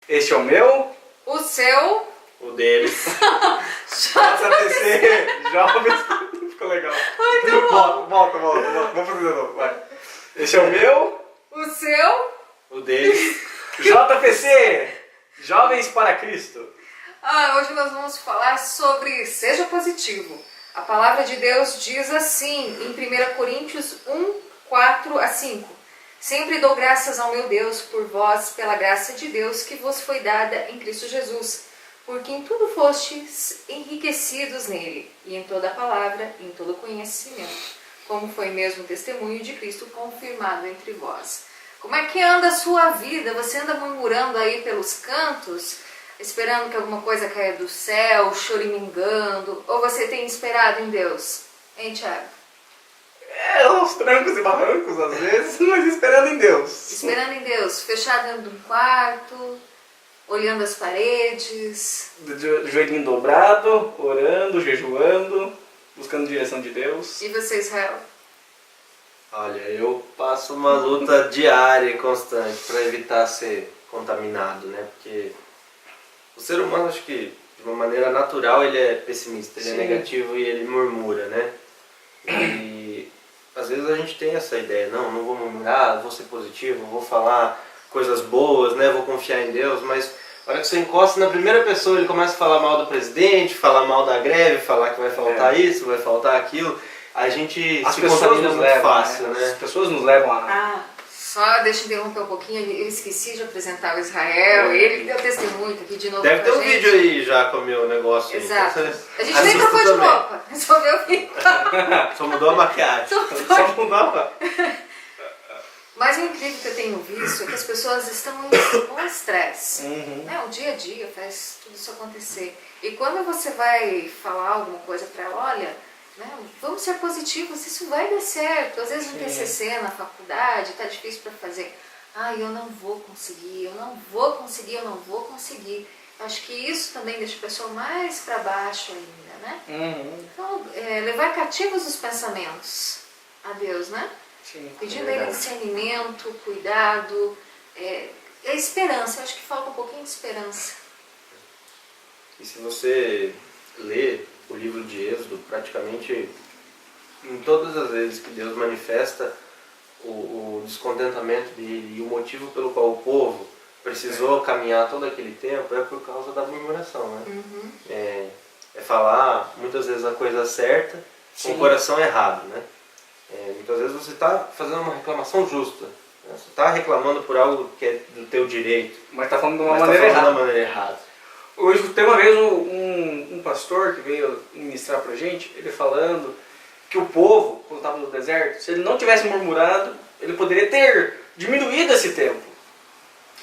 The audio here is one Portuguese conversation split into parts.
Este é o meu, o seu, O deles. JTC, jovens. Ficou legal. Muito bom. Volta. Vamos fazer de novo, vai. Este é o meu, o seu. O deles. JPC, Jovens para Cristo. Hoje nós vamos falar sobre seja positivo. A palavra de Deus diz assim, em 1 Coríntios 1, 4 a 5. Sempre dou graças ao meu Deus por vós, pela graça de Deus que vos foi dada em Cristo Jesus, porque em tudo fostes enriquecidos nele, e em toda palavra, e em todo conhecimento, como foi mesmo o testemunho de Cristo confirmado entre vós. Como é que anda a sua vida? Você anda murmurando aí pelos cantos, esperando que alguma coisa caia do céu, choramingando, ou você tem esperado em Deus? Hein, Thiago? Aos trancos e barrancos às vezes, mas esperando em Deus. Esperando em Deus, fechado dentro de um quarto, olhando as paredes. Joelhinho dobrado, orando, jejuando, buscando direção de Deus. E você, Israel? Olha, eu passo uma luta diária e constante para evitar ser contaminado, né? Porque o ser humano, acho que de uma maneira natural, ele é pessimista, ele é negativo e ele murmura, né? E às vezes a gente tem essa ideia, não vou murmurar, vou ser positivo, vou falar coisas boas, né? Vou confiar em Deus, mas a hora que você encosta na primeira pessoa, ele começa a falar mal do presidente, falar mal da greve, falar que vai faltar isso, vai faltar aquilo. A gente As se pessoas contamina nos muito levam, fácil, né? As pessoas nos levam a... Só deixa eu interromper um pouquinho, eu esqueci de apresentar o Israel, ele que deu testemunho aqui de novo. Deve ter um gente. vídeo aí já com o meu negócio. Exato. Aí. A gente nem trocou de também. roupa, resolveu vir. Só mudou a maquiagem. Só mudava. Mas o incrível que eu tenho visto é que as pessoas estão com estresse. Né? O dia a dia faz tudo isso acontecer. E quando você vai falar alguma coisa para ela, olha, né, vamos ser positivos, isso vai dar certo. Às vezes no TCC, na faculdade, está difícil para fazer. Eu não vou conseguir, eu não vou conseguir. Acho que isso também deixa a pessoa mais para baixo ainda, né? Então, levar cativos os pensamentos a Deus, né? Sim, pedindo a ele discernimento, cuidado, a esperança. Eu acho que falta um pouquinho de esperança. E se você lê o livro de Êxodo, praticamente em todas as vezes que Deus manifesta o descontentamento dele e o motivo pelo qual o povo precisou caminhar todo aquele tempo é por causa da murmuração, né? É falar muitas vezes a coisa certa com o coração errado, né? Muitas vezes você está fazendo uma reclamação justa, né? Você está reclamando por algo que é do teu direito, mas está falando de uma mas maneira tá falando errada. da maneira errada. Eu escutei uma vez um pastor que veio ministrar pra gente, ele falando que o povo, quando estava no deserto, se ele não tivesse murmurado, ele poderia ter diminuído esse tempo.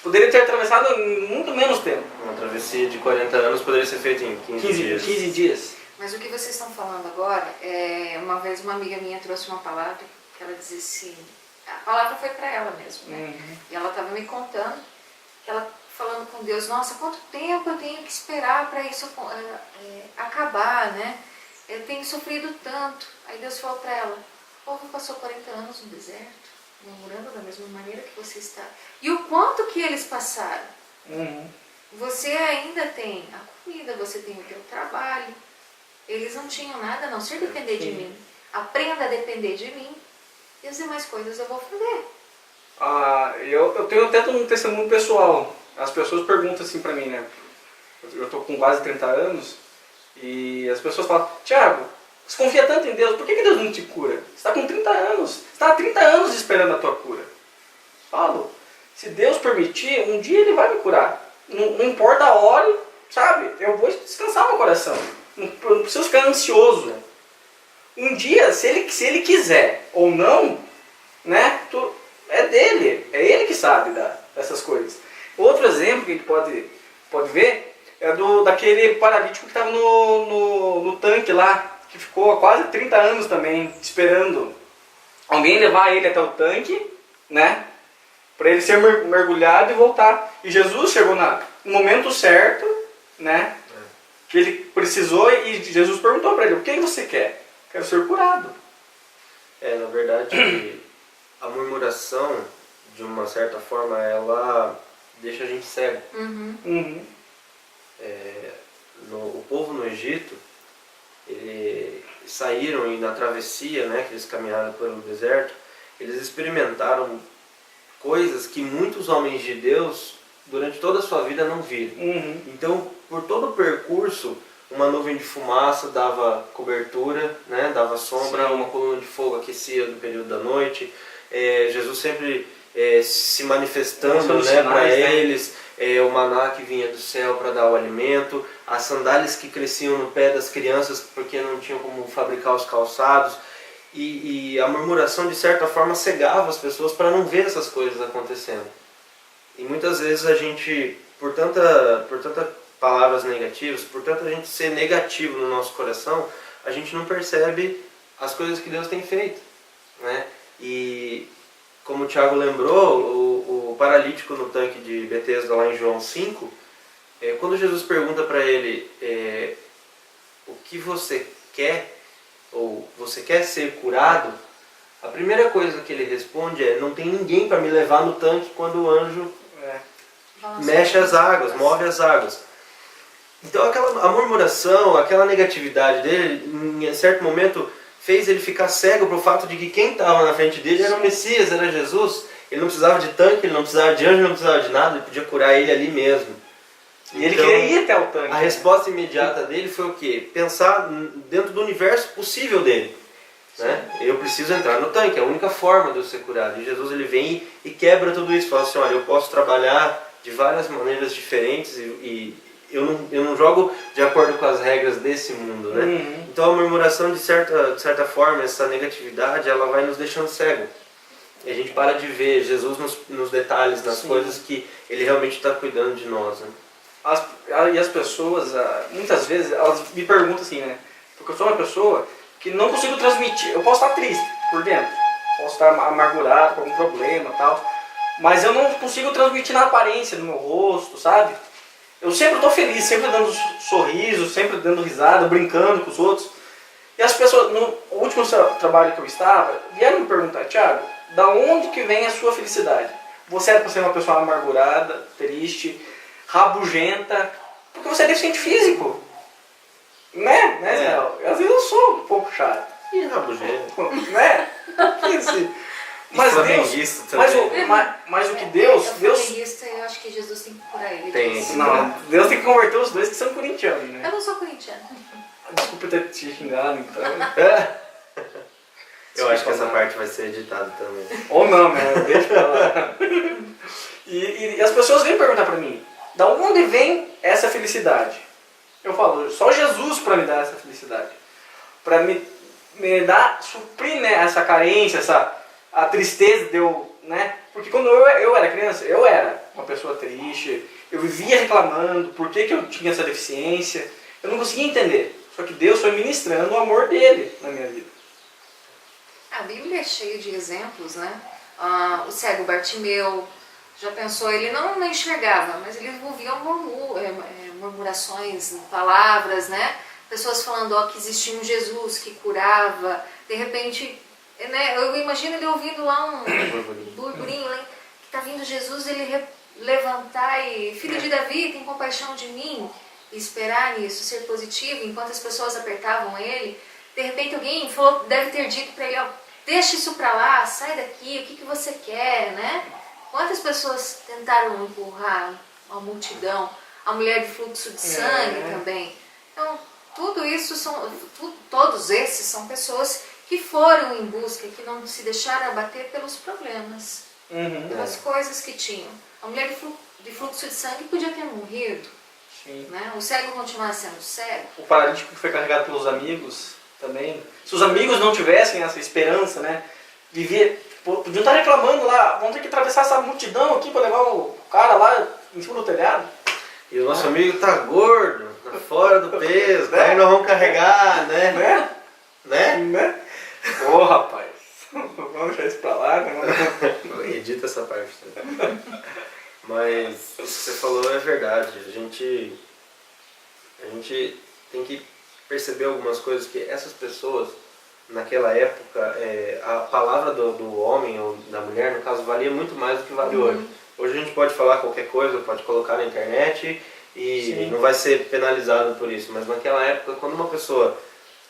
Poderia ter atravessado em muito menos tempo. Uma travessia de 40 anos poderia ser feita em 15 dias. Mas o que vocês estão falando agora, uma vez uma amiga minha trouxe uma palavra que ela dizia assim, a palavra foi para ela mesmo, né? E ela estava me contando, que ela falando com Deus, nossa, quanto tempo eu tenho que esperar para isso acabar, né? Eu tenho sofrido tanto. Aí Deus falou para ela, o povo passou 40 anos no deserto, murmurando da mesma maneira que você está. E o quanto que eles passaram? Você ainda tem a comida, você tem o teu trabalho. Eles não tinham nada a não ser depender de mim. Aprenda a depender de mim e as demais coisas eu vou fazer. Eu tenho até um testemunho pessoal. As pessoas perguntam assim pra mim, né? Eu tô com quase 30 anos e as pessoas falam, Thiago, você confia tanto em Deus, por que Deus não te cura? Você está com 30 anos, você está há 30 anos esperando a tua cura. Falo, se Deus permitir, um dia Ele vai me curar. Não importa a hora, sabe? Eu vou descansar meu coração. Não preciso ficar ansioso. Um dia, se ele quiser ou não, né? É dele, é ele que sabe dessas coisas. Outro exemplo que a gente pode ver é daquele paralítico que estava no tanque lá, que ficou há quase 30 anos também esperando alguém levar ele até o tanque, né? Para ele ser mergulhado e voltar. E Jesus chegou no momento certo, né? Que ele precisou e Jesus perguntou para ele, o que você quer? Quero ser curado. Na verdade, a murmuração, de uma certa forma, ela deixa a gente cego. Uhum. O povo no Egito, saíram e na travessia, né, que eles caminharam pelo deserto, eles experimentaram coisas que muitos homens de Deus durante toda a sua vida não viram. Uhum. Então, por todo o percurso, uma nuvem de fumaça dava cobertura, né, dava sombra, Sim. uma coluna de fogo aquecia no período da noite. Jesus sempre se manifestando, Mostrando né, para sinais, né? eles, o maná que vinha do céu para dar o alimento, as sandálias que cresciam no pé das crianças porque não tinham como fabricar os calçados. E a murmuração, de certa forma, cegava as pessoas para não ver essas coisas acontecendo. E muitas vezes a gente, por tanta palavras negativas, por tanta gente ser negativo no nosso coração, a gente não percebe as coisas que Deus tem feito, né? E como o Thiago lembrou, o paralítico no tanque de Betesda, lá em João 5, quando Jesus pergunta para ele o que você quer, ou você quer ser curado, a primeira coisa que ele responde é: não tem ninguém para me levar no tanque quando o anjo mexe as águas, move as águas. Então a murmuração, aquela negatividade dele, em certo momento, fez ele ficar cego para o fato de que quem estava na frente dele era o Messias, era Jesus. Ele não precisava de tanque, ele não precisava de anjo, não precisava de nada, ele podia curar ele ali mesmo. E ele queria ir até o tanque. A resposta imediata dele foi o quê? Pensar dentro do universo possível dele. Né? Eu preciso entrar no tanque, é a única forma de eu ser curado. E Jesus ele vem e quebra tudo isso, fala assim: olha, eu posso trabalhar de várias maneiras diferentes e eu não jogo de acordo com as regras desse mundo. Né? Uhum. Então a murmuração, de certa forma, essa negatividade, ela vai nos deixando cego. E a gente para de ver Jesus nos detalhes, nas coisas que ele realmente está cuidando de nós. Né? E as pessoas, muitas vezes, elas me perguntam assim, né? Porque eu sou uma pessoa que não consigo transmitir. Eu posso estar triste por dentro, posso estar amargurado com algum problema e tal, mas eu não consigo transmitir na aparência do meu rosto, sabe? Eu sempre estou feliz, sempre dando sorriso, sempre dando risada, brincando com os outros. E as pessoas, no último trabalho que eu estava, vieram me perguntar: Thiago, da onde que vem a sua felicidade? Você era para ser uma pessoa amargurada, triste, rabugenta, porque você é deficiente físico. Né, Israel? Às vezes eu sou um pouco chato. E rabugento. Né? Mas Deus, mas o que Deus... Flamenguista, eu acho que Jesus tem que curar ele. Não, Deus tem que converter os dois que são corintianos, né? Eu não sou corintiano. Desculpa ter te xingado, então. Eu acho que essa parte vai ser editada também. Ou não, né? Deixa pra lá. E as pessoas vêm perguntar pra mim: da onde vem essa felicidade? Eu falo: só Jesus para me dar essa felicidade. Para me dar, suprir, né, essa carência, a tristeza de eu, né? Porque quando eu era criança, eu era uma pessoa triste, eu vivia reclamando por que eu tinha essa deficiência. Eu não conseguia entender. Só que Deus foi ministrando o amor dele na minha vida. A Bíblia é cheia de exemplos, né? O cego Bartimeu, já pensou, ele não enxergava, mas ele ouvia murmurações, palavras, né? Pessoas falando que existia um Jesus que curava. De repente, né? Eu imagino ele ouvindo lá um burburinho, né? Que está vindo Jesus, ele levantar e: filho de Davi, tem compaixão de mim. E esperar nisso, ser positivo, enquanto as pessoas apertavam ele. De repente alguém falou, deve ter dito para ele: deixa isso para lá, sai daqui, o que você quer, né? Quantas pessoas tentaram empurrar a multidão, a mulher de fluxo de sangue também. Então, tudo isso todos esses são pessoas que foram em busca, que não se deixaram abater pelos problemas, pelas coisas que tinham. A mulher de fluxo de sangue podia ter morrido, né? O cego continuar sendo cego. O paralítico que foi carregado pelos amigos também. Se os amigos não tivessem essa esperança, né? Podiam estar reclamando lá: vamos ter que atravessar essa multidão aqui para levar o cara lá em cima do telhado. E o nosso amigo tá gordo, tá fora do peso, né? Aí nós vamos carregar, né? Né? Ô, rapaz, vamos deixar isso pra lá, né? Edita essa parte. Mas isso que você falou é verdade. A gente tem que perceber algumas coisas, que essas pessoas, naquela época, a palavra do homem ou da mulher, no caso, valia muito mais do que vale hoje. Hoje a gente pode falar qualquer coisa, pode colocar na internet e Sim. não vai ser penalizado por isso. Mas naquela época, quando uma pessoa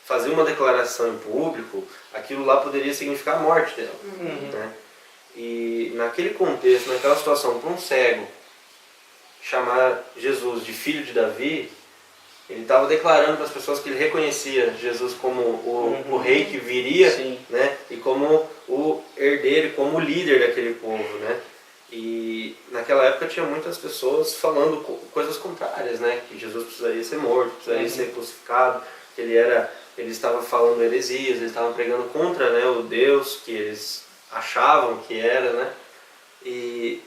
fazia uma declaração em público, aquilo lá poderia significar a morte dela. Né? E naquele contexto, naquela situação, para um cego chamar Jesus de filho de Davi, ele estava declarando para as pessoas que ele reconhecia Jesus como o rei que viria, né? E como o herdeiro, como o líder daquele povo, né? E naquela época tinha muitas pessoas falando coisas contrárias, né? Que Jesus precisaria ser morto, precisaria ser crucificado, que ele estava falando heresias, eles estavam pregando contra, né, o Deus que eles achavam que era, né? E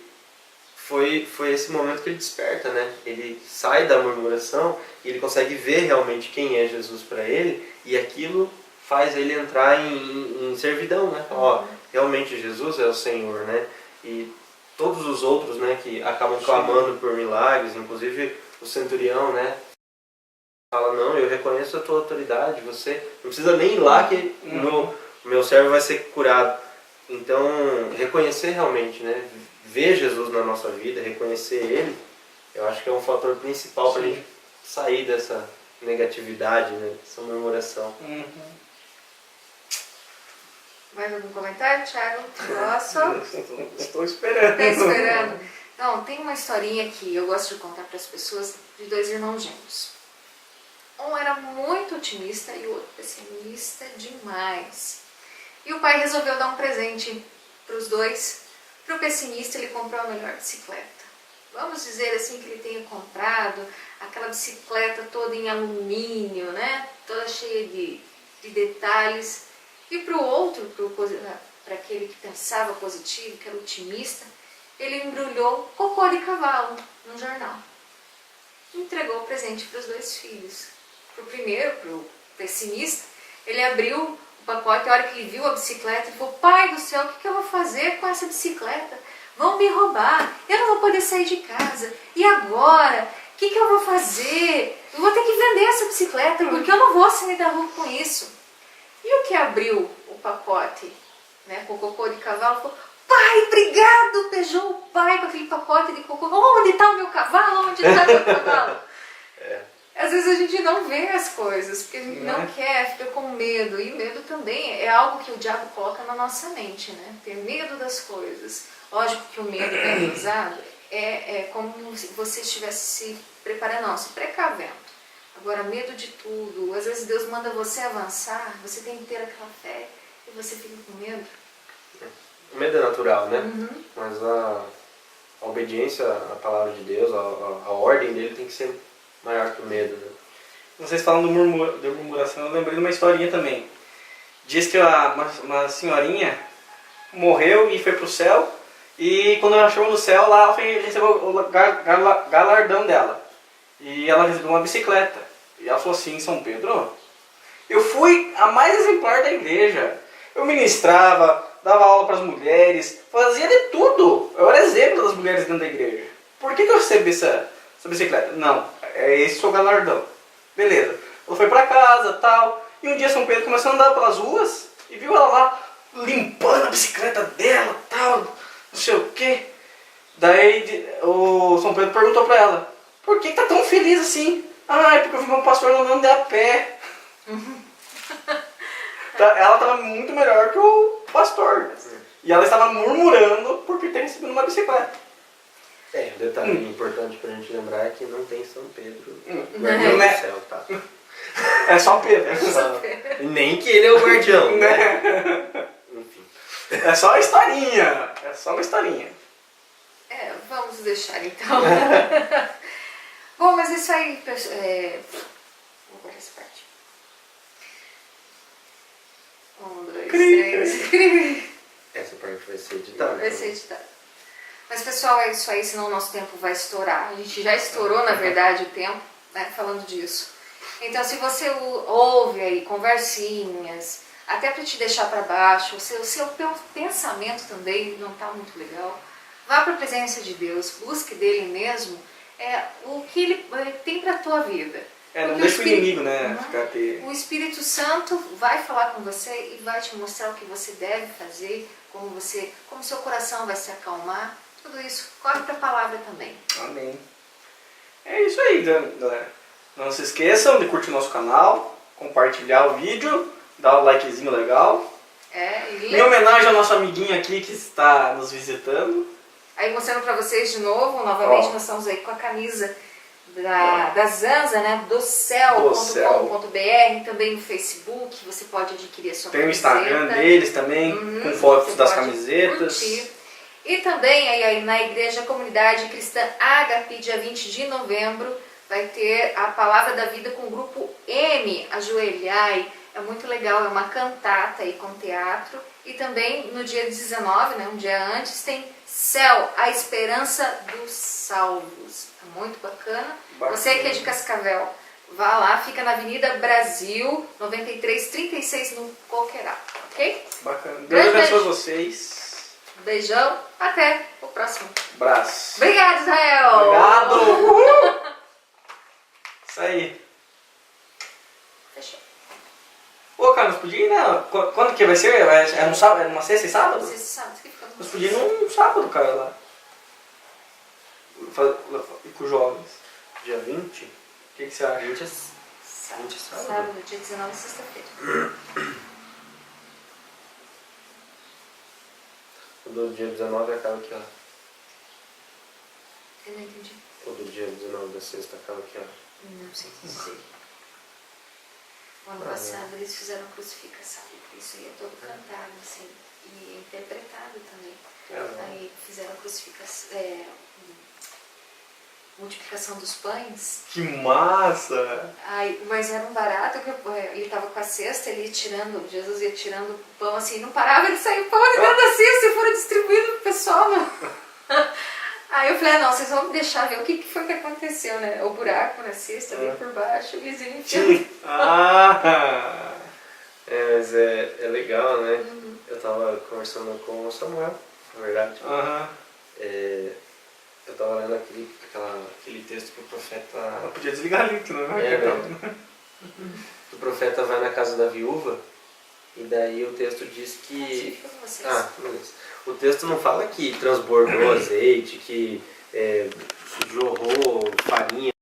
foi esse momento que ele desperta, né? Ele sai da murmuração e ele consegue ver realmente quem é Jesus para ele, e aquilo faz ele entrar em servidão, né? Ó, realmente Jesus é o Senhor, né? E todos os outros, né, que acabam clamando por milagres, inclusive o centurião, né? Fala, não, eu reconheço a tua autoridade, você não precisa nem ir lá que o meu servo vai ser curado. Então, reconhecer realmente, né? Ver Jesus na nossa vida, reconhecer Ele, eu acho que é um fator principal para a gente sair dessa negatividade, né? Dessa murmuração. Mais algum comentário, Thiago? Nossa. Estou esperando. Tá esperando? Não, tem uma historinha que eu gosto de contar para as pessoas de dois irmãos gêmeos. Um era muito otimista e o outro pessimista demais. E o pai resolveu dar um presente para os dois. Para o pessimista, ele comprou a melhor bicicleta. Vamos dizer assim que ele tenha comprado aquela bicicleta toda em alumínio, né? Toda cheia de detalhes. E para o outro, para aquele que pensava positivo, que era otimista, ele embrulhou cocô de cavalo num jornal. Entregou o presente para os dois filhos. Para o primeiro, para o pessimista, ele abriu o pacote, a hora que ele viu a bicicleta, ele falou, pai do céu, o que eu vou fazer com essa bicicleta? Vão me roubar, eu não vou poder sair de casa. E agora? O que eu vou fazer? Eu vou ter que vender essa bicicleta, porque eu não vou sair da rua com isso. E o que abriu o pacote, né, com o cocô de cavalo, falou, pai, obrigado, beijou o pai com aquele pacote de cocô. Onde está o meu cavalo? Onde está o meu cavalo? Às vezes a gente não vê as coisas, porque a gente não quer, fica com medo. E medo também é algo que o diabo coloca na nossa mente, né? Ter medo das coisas. Lógico que o medo bem usado é como se você estivesse se preparando, não, se precavendo. Agora, medo de tudo. Às vezes Deus manda você avançar, você tem que ter aquela fé e você fica com medo. O medo é natural, né? Mas a obediência à palavra de Deus, a ordem dele tem que ser maior que o medo, né? Vocês falam de murmuração, eu lembrei de uma historinha também. Diz que uma senhorinha morreu e foi pro céu, e quando ela chegou no céu, lá ela recebeu o galardão dela. E ela recebeu uma bicicleta. E ela falou assim, São Pedro, eu fui a mais exemplar da igreja. Eu ministrava, dava aula para as mulheres, fazia de tudo. Eu era exemplo das mulheres dentro da igreja. Por que eu recebi essa bicicleta? Não, é esse o seu galardão. Beleza. Ela foi para casa, tal. E um dia São Pedro começou a andar pelas ruas e viu ela lá limpando a bicicleta dela, tal, não sei o quê. Daí o São Pedro perguntou para ela, por que tá tão feliz assim? Ah, é porque eu vi meu pastor andando a pé. Ela estava muito melhor que o pastor. E ela estava murmurando por ter recebido uma bicicleta. Um detalhe importante pra gente lembrar é que não tem São Pedro Guardião no né? céu, tá? É só Pedro. Nem que ele é o guardião, né? Enfim. É só uma historinha. É só uma historinha. Vamos deixar então. Bom, mas isso aí, vou cortar essa parte. 1, 2, 3. Essa parte vai ser editada. Vai ser editada. Mas pessoal, é isso aí, senão o nosso tempo vai estourar. A gente já estourou, na verdade, o tempo, né, falando disso. Então, se você ouve aí conversinhas, até para te deixar para baixo, o seu pensamento também não está muito legal, vá para a presença de Deus, busque dele mesmo o que ele tem para a tua vida. Não deixa o inimigo, né? O Espírito Santo vai falar com você e vai te mostrar o que você deve fazer, como seu coração vai se acalmar Tudo isso corre para a palavra também. Amém. É isso aí, galera. Não se esqueçam de curtir nosso canal, compartilhar o vídeo, dar um likezinho legal. Em homenagem ao nosso amiguinho aqui que está nos visitando. Aí mostrando para vocês de novo, novamente nós estamos aí com a camisa da Zanza, né? Do céu.com.br, também no Facebook, você pode adquirir a sua Tem camiseta. o Instagram deles também, com fotos das camisetas. Curtir. E também aí na Igreja Comunidade Cristã Agape, dia 20 de novembro, vai ter a Palavra da Vida com o grupo M, Ajoelhai. É muito legal, é uma cantata aí com teatro. E também no dia 19, né, um dia antes, tem Céu, a Esperança dos Salvos. É muito bacana. Você que é de Cascavel, vá lá, fica na Avenida Brasil, 9336 no Coqueirá, ok? Bacana. Deus abençoe vocês. Beijão, até o próximo. Abraço. Obrigado, Israel. Obrigado. Isso aí. Fechou. Ô, cara, nós podíamos ir, né? Quando que vai ser? É no sábado? É numa sexta e sábado? Você sabe que fica Nós podíamos ir num sábado, cara, lá. E com os jovens. Dia 20? O que você acha? 20 é sábado. sábado. Dia 19 é sexta-feira. O do dia 19 acaba aqui, ó. Eu não entendi. O do dia 19 da sexta acaba aqui, ó. Não sei dizer. O ano passado eles fizeram a crucificação. Isso aí é todo cantado, assim, e interpretado também. Aí fizeram a crucificação, multiplicação dos pães. Que massa! Aí, mas era um barato, que ele estava com a cesta, ele ia tirando, Jesus ia tirando o pão assim, não parava, ele saiu pão de dentro da cesta e foram distribuindo pro pessoal. Aí eu falei, não, vocês vão me deixar ver o que foi que aconteceu, né? O buraco na cesta, ali por baixo, o vizinho enfiando. Mas é legal, né? Eu tava conversando com o Samuel, na verdade. Eu tava lendo aquele texto que o profeta... Eu podia desligar ali, que não né? O profeta vai na casa da viúva e daí o texto diz que... beleza. O texto não fala que transbordou azeite, que jorrou farinha.